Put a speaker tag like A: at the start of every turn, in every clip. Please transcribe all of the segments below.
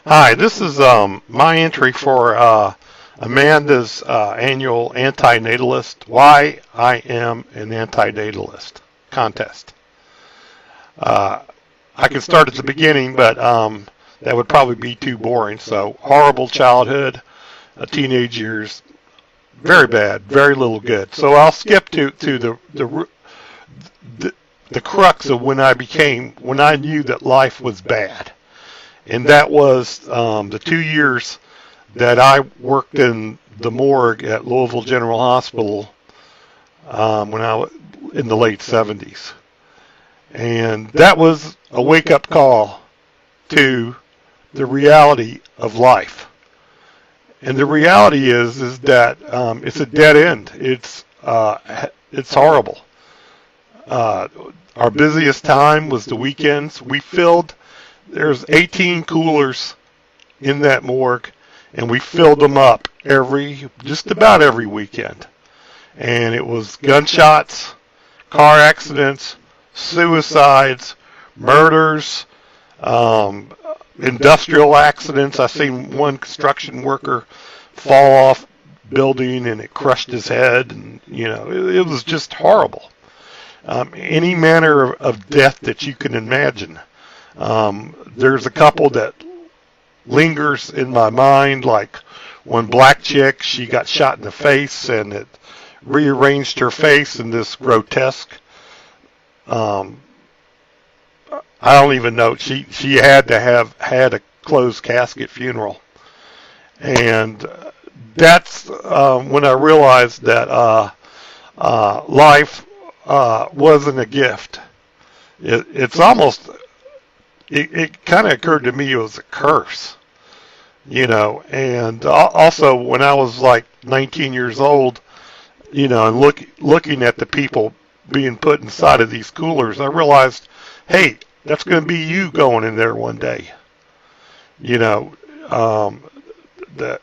A: Hi, this is my entry for Amanda's annual Antinatalist, Why I Am an Antinatalist contest. Uh, I can start at the beginning, but that would probably be too boring. So, horrible childhood, teenage years, very bad, very little good. So I'll skip to the the crux of when I knew that life was bad, and that was the 2 years that I worked in the morgue at Louisville General Hospital when I was in the late 70s. And that was a wake up call to the reality of life. And the reality is that it's a dead end. It's horrible. Uh, our busiest time was the weekends. There's 18 coolers in that morgue, and we filled them up just about every weekend. And it was gunshots, car accidents, suicides, murders, um, industrial accidents. I seen one construction worker fall off building and it crushed his head, and it was just horrible. Any manner of death that you can imagine. There's a couple that lingers in my mind, like one black chick, she got shot in the face and it rearranged her face in this grotesque, um, I don't even know, she had to have had a closed casket funeral. And that's when I realized that life wasn't a gift. It's almost, it kind of occurred to me it was a curse. And also when I was like 19 years old, and looking at the people being put inside of these coolers, I realized, hey, that's going to be you going in there one day. You know, um, that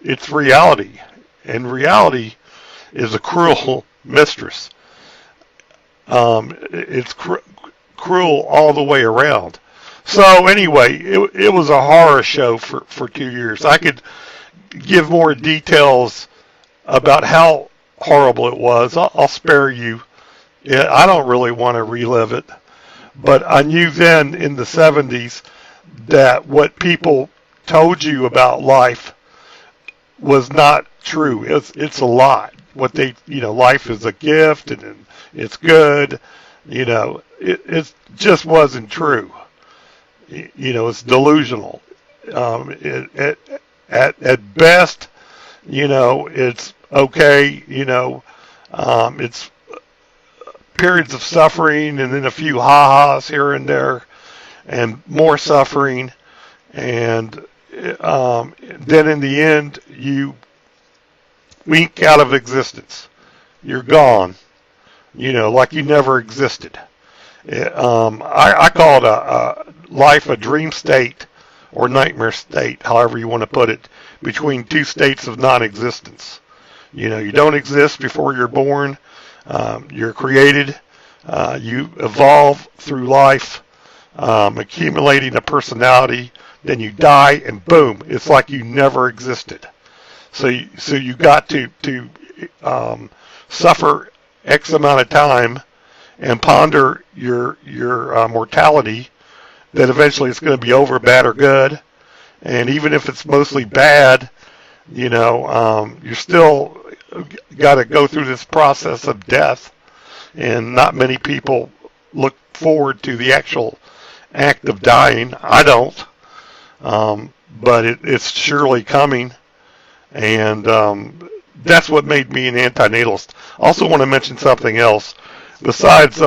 A: it's reality, and reality is a cruel mistress. It's cruel all the way around. So anyway, it was a horror show for 2 years. I could give more details about how horrible it was. I'll spare you. Yeah, I don't really want to relive it. But I knew then in the 70s that what people told you about life was not true. It's a lie. Life is a gift and it's good. It just wasn't true. It's delusional. At best, it's okay. It's periods of suffering and then a few ha-has here and there and more suffering. And then in the end, you wink out of existence. You're gone, like you never existed. I call it a life a dream state or nightmare state, however you want to put it, between two states of non-existence. You don't exist before you're born. You're created. You evolve through life, accumulating a personality. Then you die, and boom, it's like you never existed. So you got to suffer X amount of time and ponder your mortality. That eventually it's going to be over, bad or good. And even if it's mostly bad, you're still got to go through this process of death. And not many people look forward to the actual act of dying. I don't. But it's surely coming. And that's what made me an antinatalist. I also want to mention something else. Besides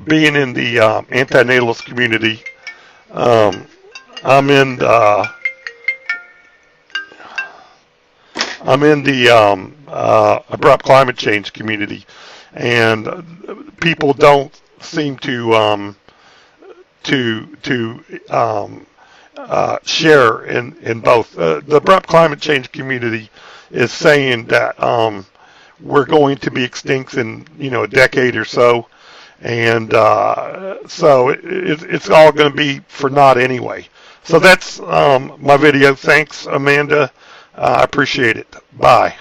A: being in the antinatalist community, I'm in the abrupt climate change community, and people don't seem to share in both. The abrupt climate change community is saying that we're going to be extinct in a decade or so, and so it's all going to be for naught anyway. So that's my video. Thanks, Amanda. I appreciate it. Bye.